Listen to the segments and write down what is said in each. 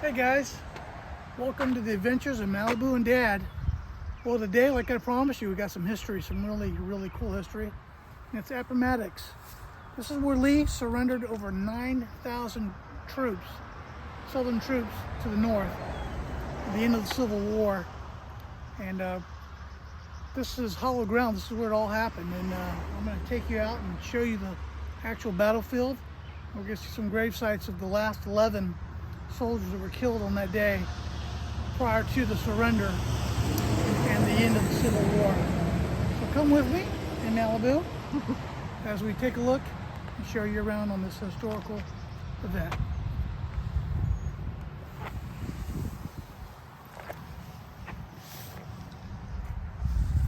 Hey guys, welcome to the adventures of Malibu and Dad. Well, today, like I promised you, we got some history, some really cool history. And it's Appomattox. This is where Lee surrendered over 9,000 troops, Southern troops to the north at the end of the Civil War. And this is hollow ground. This is where it all happened. And I'm going to take you out and show you the actual battlefield. We'll get you some grave sites of the last 11 soldiers that were killed on that day prior to the surrender and the end of the Civil War. So come with me in Malibu as we take a look and show you around on this historical event.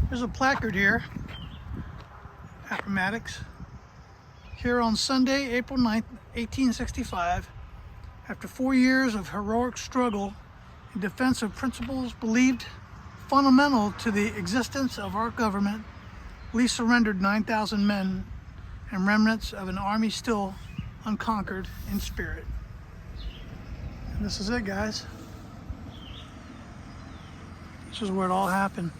There's a placard here, Appomattox. Here on Sunday, April 9th, 1865, after 4 years of heroic struggle in defense of principles believed fundamental to the existence of our government, Lee surrendered 9,000 men and remnants of an army still unconquered in spirit. And this is it, guys. This is where it all happened.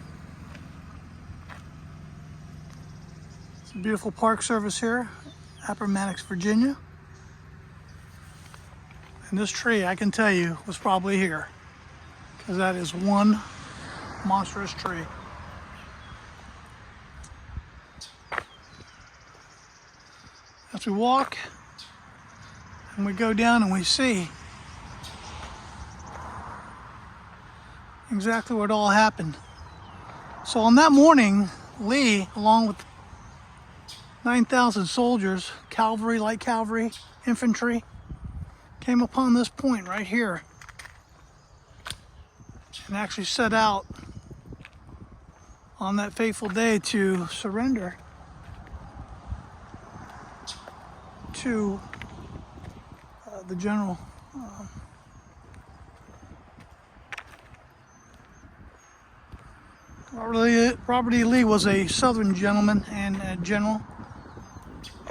It's a beautiful park service here, Appomattox, Virginia. And this tree, I can tell you, was probably here, because that is one monstrous tree. As we walk and we go down and we see exactly where it all happened. So on that morning, Lee, along with 9,000 soldiers, cavalry, light cavalry, infantry, came upon this point right here and actually set out on that fateful day to surrender to the general. Robert E. Lee was a Southern gentleman and a general,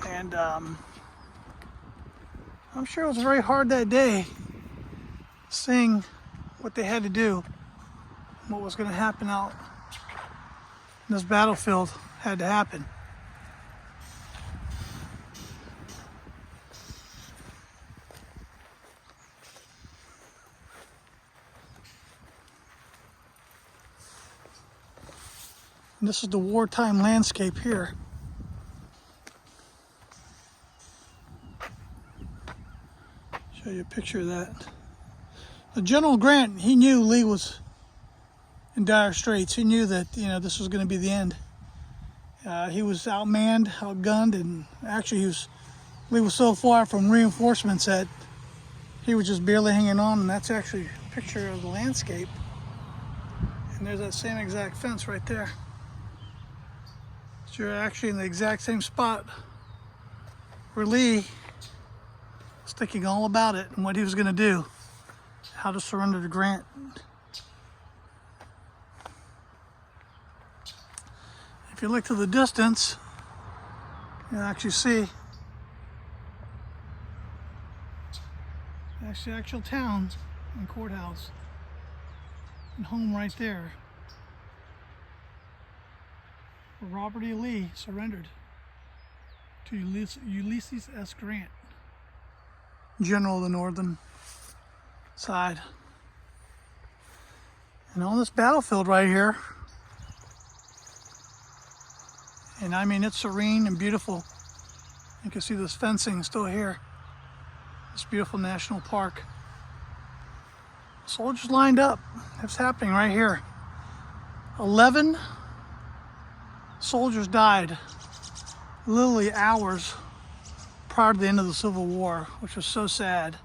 and I'm sure it was very hard that day seeing what they had to do, what was going to happen out in this battlefield had to happen. And this is the wartime landscape here. Show you a picture of that. The General Grant, he knew Lee was in dire straits. He knew that, this was going to be the end. He was outmanned, outgunned, and actually Lee was so far from reinforcements that he was just barely hanging on. And that's actually a picture of the landscape. And there's that same exact fence right there. So you're actually in the exact same spot where Lee was thinking all about it and what he was going to do, how to surrender to Grant. If you look to the distance, you'll actually see the actual town and courthouse and home right there, where Robert E. Lee surrendered to Ulysses S. Grant, General of the Northern side. And on this battlefield right here, and I mean, it's serene and beautiful. You can see this fencing still here. This beautiful national park. Soldiers lined up. It's happening right here. 11 soldiers died literally hours prior to the end of the Civil War, which was so sad.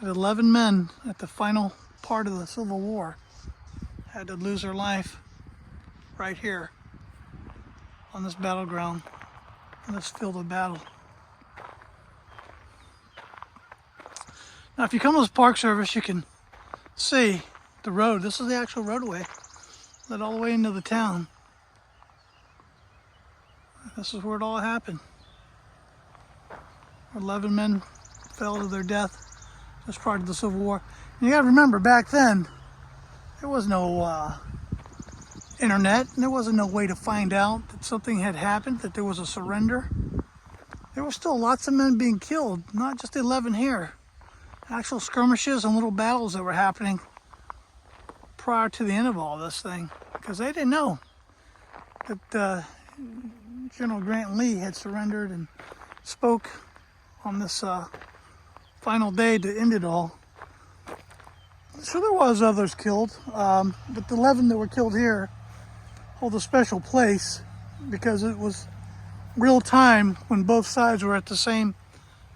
That 11 men at the final part of the Civil War had to lose their life right here on this battleground, on this field of battle. Now, if you come to this park service, you can see the road. This is the actual roadway led all the way into the town. This is where it all happened. 11 men fell to their death just prior to the Civil War. And you gotta remember, back then, there was no internet, and there wasn't no way to find out that something had happened, that there was a surrender. There were still lots of men being killed, not just 11 here. Actual skirmishes and little battles that were happening prior to the end of all this thing, because they didn't know that General Grant Lee had surrendered and spoke on this final day to end it all. So there was others killed, but the 11 that were killed here hold a special place because it was real time when both sides were at the same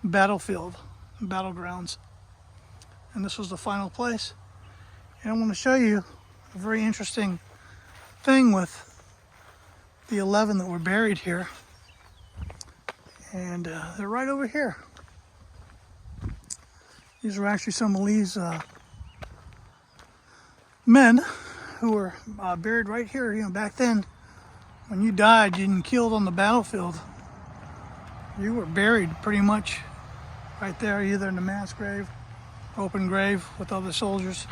battlefield, battlegrounds. And this was the final place. And I want to show you a very interesting thing with the 11 that were buried here. And they're right over here. These are actually some of Lee's men who were buried right here. You know, back then, when you died, you didn't killed on the battlefield. You were buried pretty much right there, either in a mass grave, open grave with other soldiers.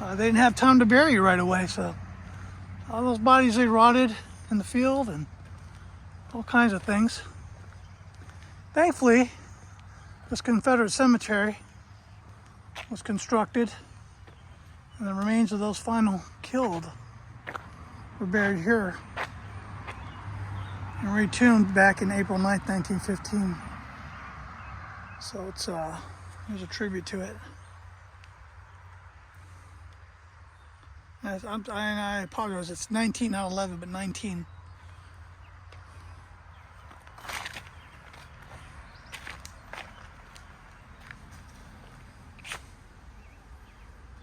They didn't have time to bury you right away, so all those bodies, they rotted in the field and all kinds of things. Thankfully, this Confederate cemetery was constructed, and the remains of those final killed were buried here and retombed back in April 9th, 1915. So it's there's a tribute to it. I apologize, it's 19, not 11, but 19.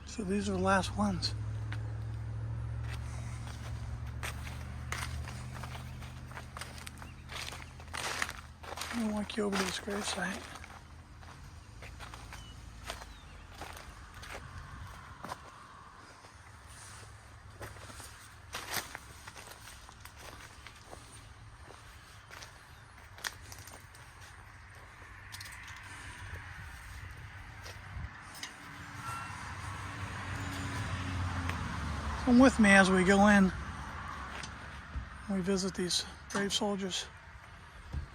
So these are the last ones. I'm gonna walk you over to this gravesite. Come with me as we go in. We visit these brave soldiers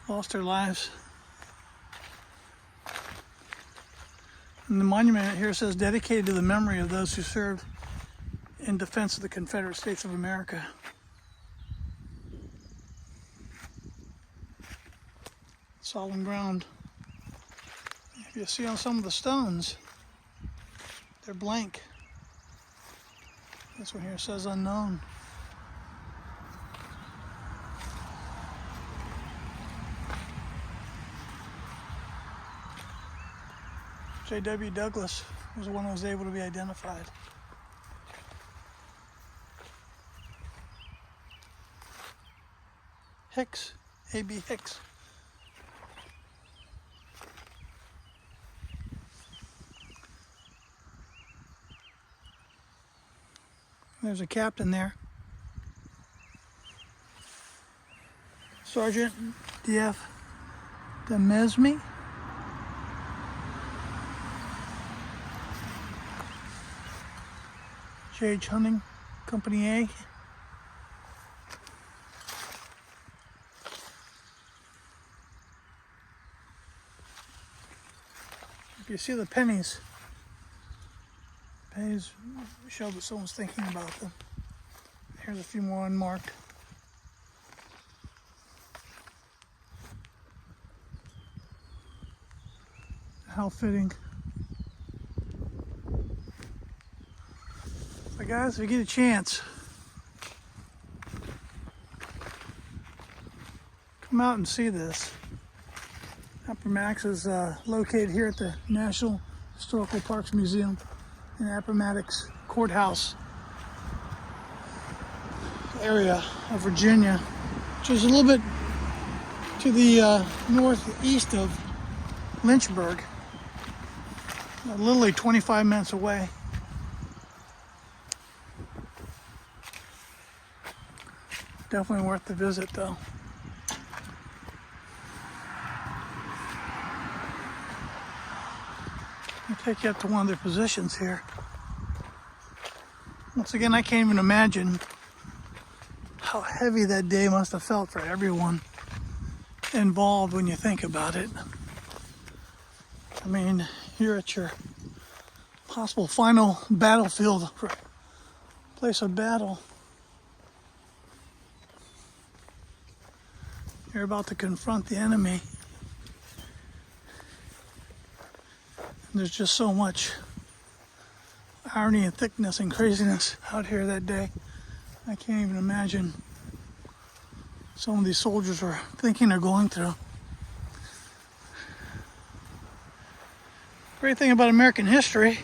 who lost their lives. And the monument here says, dedicated to the memory of those who served in defense of the Confederate States of America. Solemn ground. If you see on some of the stones, they're blank. This one here says unknown. J.W. Douglas was the one who was able to be identified. Hicks, A.B. Hicks. There's a captain there. Sergeant D.F. Demesme. J.H. Hunting, Company A. If you see the pennies show that someone's thinking about them. Here's a few more unmarked. How fitting. So guys, if you get a chance, come out and see this. Appomattox is located here at the National Historical Parks Museum in Appomattox Courthouse area of Virginia, which is a little bit to the northeast of Lynchburg, literally 25 minutes away. Definitely worth the visit though. I'll take you up to one of their positions here. Once again, I can't even imagine how heavy that day must have felt for everyone involved when you think about it. I mean, you're at your possible final battlefield, place of battle. You're about to confront the enemy. And there's just so much irony and thickness and craziness out here that day. I can't even imagine some of these soldiers were thinking or going through. Great thing about American history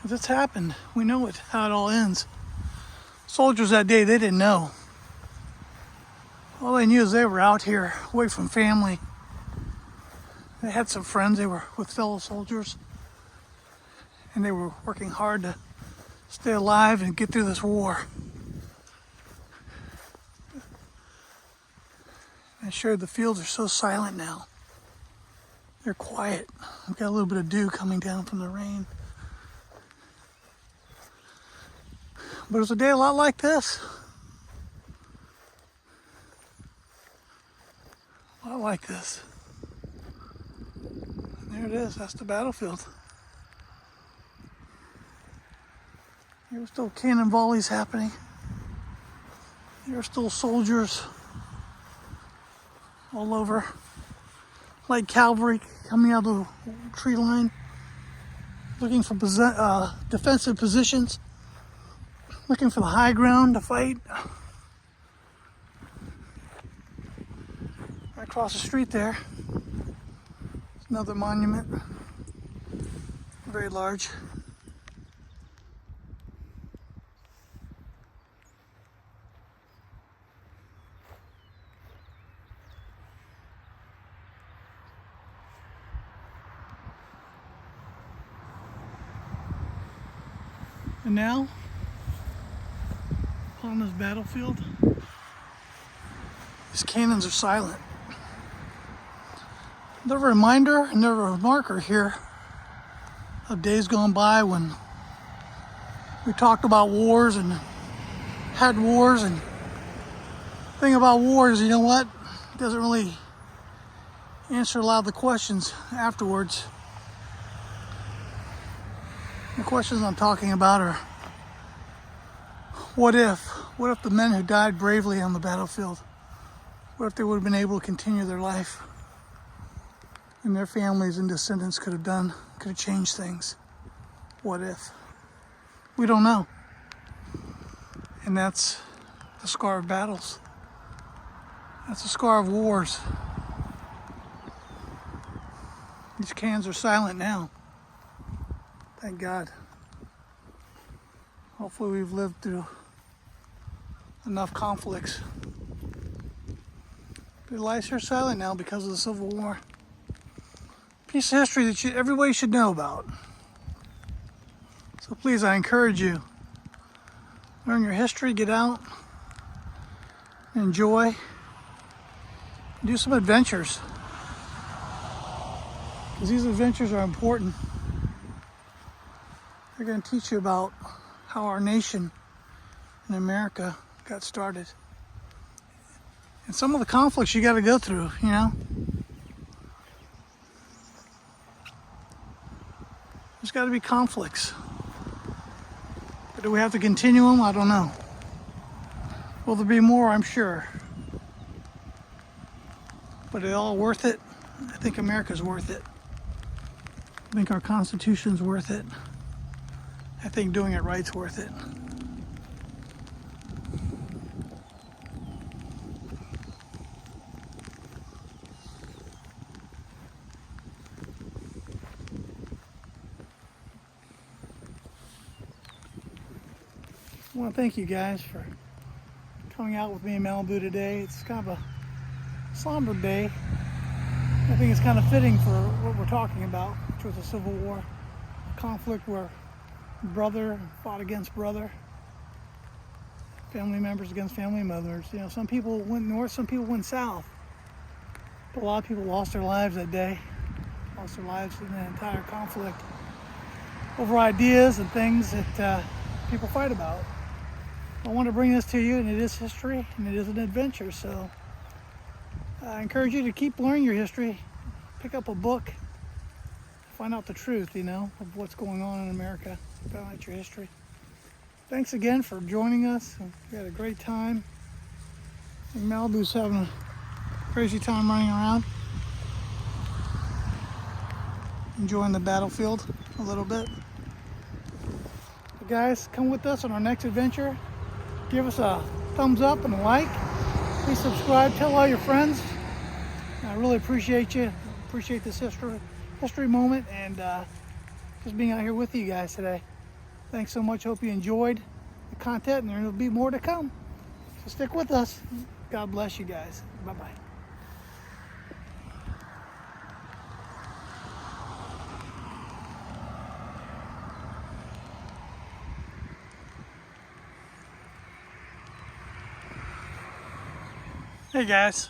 is it's happened. We know it, how it all ends. Soldiers that day, they didn't know. All they knew is they were out here away from family. They had some friends, they were with fellow soldiers, and they were working hard to stay alive and get through this war. I'm sure the fields are so silent now. They're quiet. We've got a little bit of dew coming down from the rain. But it was a day a lot like this. A lot like this. And there it is, that's the battlefield. There were still cannon volleys happening. There were still soldiers all over. Like cavalry coming out of the tree line, looking for defensive positions, looking for the high ground to fight. Right across the street there, there's another monument, very large. And now, on this battlefield, these cannons are silent. They're a reminder and they're a marker here of days gone by when we talked about wars and had wars. And the thing about wars, you know what? It doesn't really answer a lot of the questions afterwards. The questions I'm talking about are, what if? What if the men who died bravely on the battlefield, what if they would have been able to continue their life? And their families and descendants could have changed things. What if? We don't know. And that's the scar of battles. That's the scar of wars. These cannons are silent now. Thank God. Hopefully we've lived through enough conflicts. But lives are silent now because of the Civil War. Piece of history that everybody should know about. So please, I encourage you, learn your history, get out, enjoy, do some adventures. Because these adventures are important. They're going to teach you about how our nation in America got started. And some of the conflicts you got to go through, you know. There's got to be conflicts. But do we have to continue them? I don't know. Will there be more? I'm sure. But are they all worth it? I think America's worth it. I think our Constitution's worth it. I think doing it right's worth it. I want to thank you guys for coming out with me in Malibu today. It's kind of a somber day. I think it's kind of fitting for what we're talking about, which was a Civil War, a conflict where brother fought against brother, family members against family members. You know, some people went north, some people went south. But a lot of people lost their lives that day, lost their lives in the entire conflict over ideas and things that people fight about. I want to bring this to you, and it is history, and it is an adventure. So I encourage you to keep learning your history. Pick up a book, find out the truth, of what's going on in America. Find out your history. Thanks again for joining us. We had a great time. I think Malibu's having a crazy time running around, enjoying the battlefield a little bit. But guys, come with us on our next adventure. Give us a thumbs up and a like. Please subscribe. Tell all your friends. I really appreciate you. Appreciate this history moment, and just being out here with you guys today. Thanks so much. Hope you enjoyed the content, and there will be more to come. So stick with us. God bless you guys. Bye-bye. Hey guys,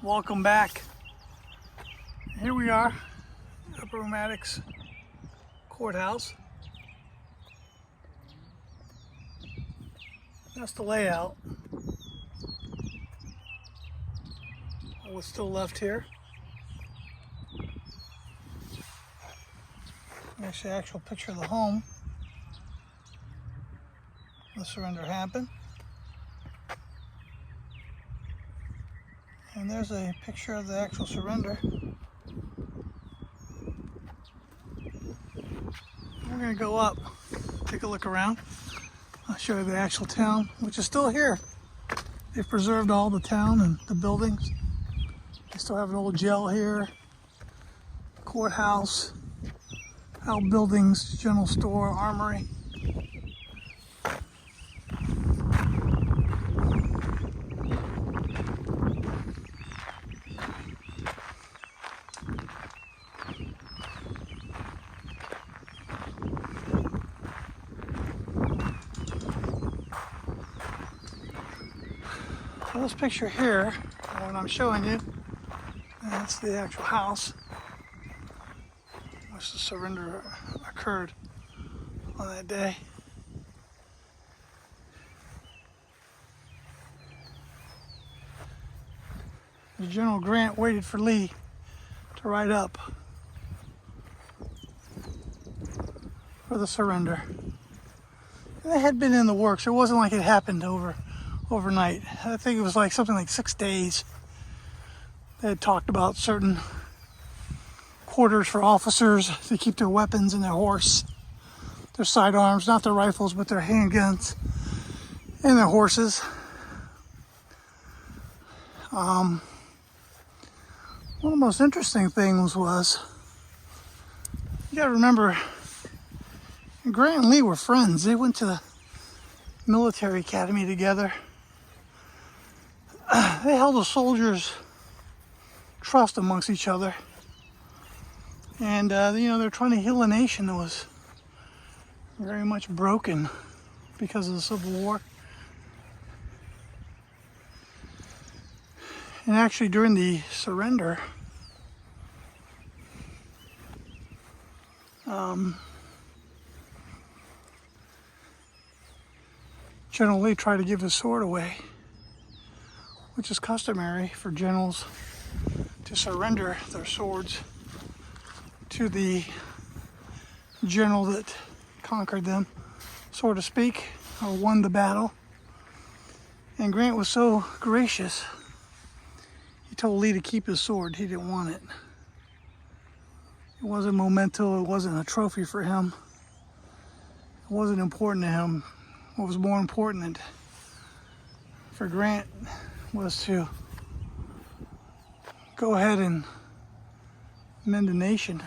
welcome back. Here we are, Appomattox Courthouse. That's the layout. What's still left here. Actually, actual picture of the home. The surrender happened. And there's a picture of the actual surrender. We're going to go up, take a look around. I'll show you the actual town, which is still here. They've preserved all the town and the buildings. They still have an old jail here, courthouse, outbuildings, general store, armory. So this picture here, what I'm showing you, that's the actual house which the surrender occurred on that day. General Grant waited for Lee to ride up for the surrender. It had been in the works. It wasn't like it happened overnight. I think it was like something like 6 days. They had talked about certain quarters for officers to keep their weapons and their horse, their sidearms, not their rifles, but their handguns and their horses. One of the most interesting things was, you gotta remember, Grant and Lee were friends. They went to the military academy together. They held a soldier's trust amongst each other. And, they're trying to heal a nation that was very much broken because of the Civil War. And actually, during the surrender, General Lee tried to give his sword away, which is customary for generals to surrender their swords to the general that conquered them, so to speak, or won the battle. And Grant was so gracious, he told Lee to keep his sword. He didn't want it. It wasn't a memento, it wasn't a trophy for him. It wasn't important to him. What was more important for Grant was to go ahead and mend the nation.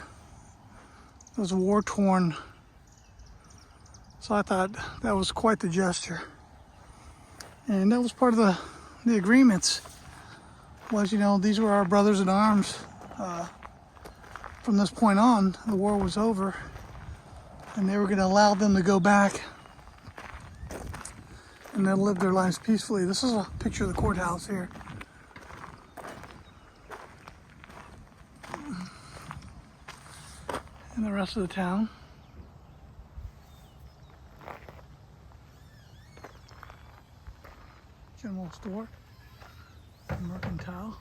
It was war-torn. So I thought that was quite the gesture. And that was part of the agreements. Was, these were our brothers in arms. From this point on, the war was over. And they were going to allow them to go back and then live their lives peacefully. This is a picture of the courthouse here. and the rest of the town. General store, mercantile.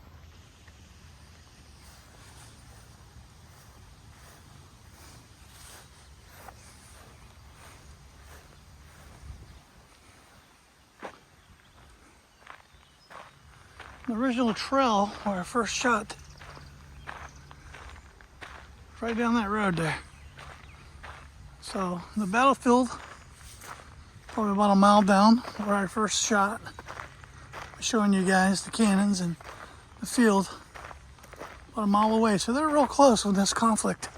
The original trail where I first shot, right down that road there. So the battlefield, probably about a mile down where I first shot, showing you guys the cannons and the field about a mile away. So they're real close when this conflict,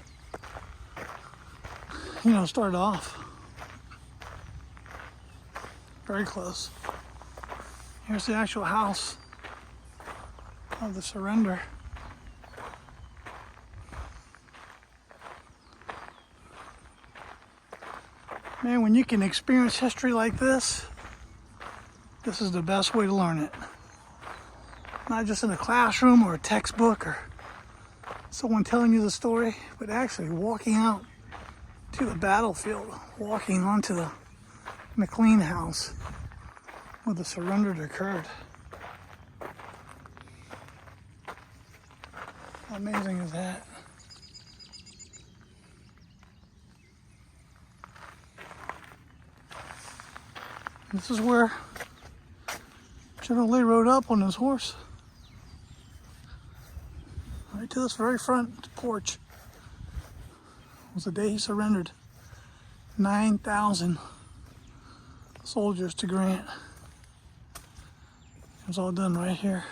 started off. Very close. Here's the actual house of the surrender. Man, when you can experience history like this is the best way to learn it. Not just in a classroom or a textbook or someone telling you the story, but actually walking out to the battlefield, walking onto the McLean house where the surrender occurred. How amazing is that? This is where General Lee rode up on his horse. Right to this very front porch. It was the day he surrendered 9,000 soldiers to Grant. It was all done right here.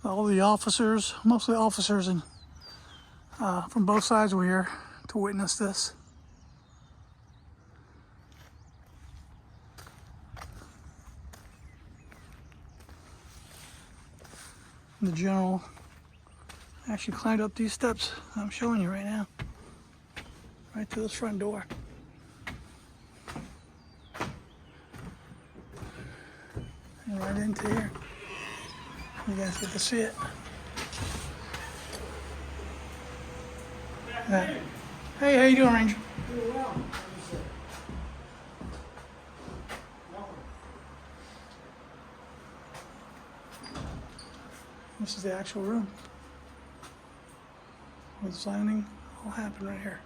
All the officers, mostly officers and from both sides were here to witness this. And the general actually climbed up these steps I'm showing you right now, right to this front door. And right into here. You guys get to see it. Hey, how you doing, Ranger? Doing well. This is the actual room where the signing all happened right here.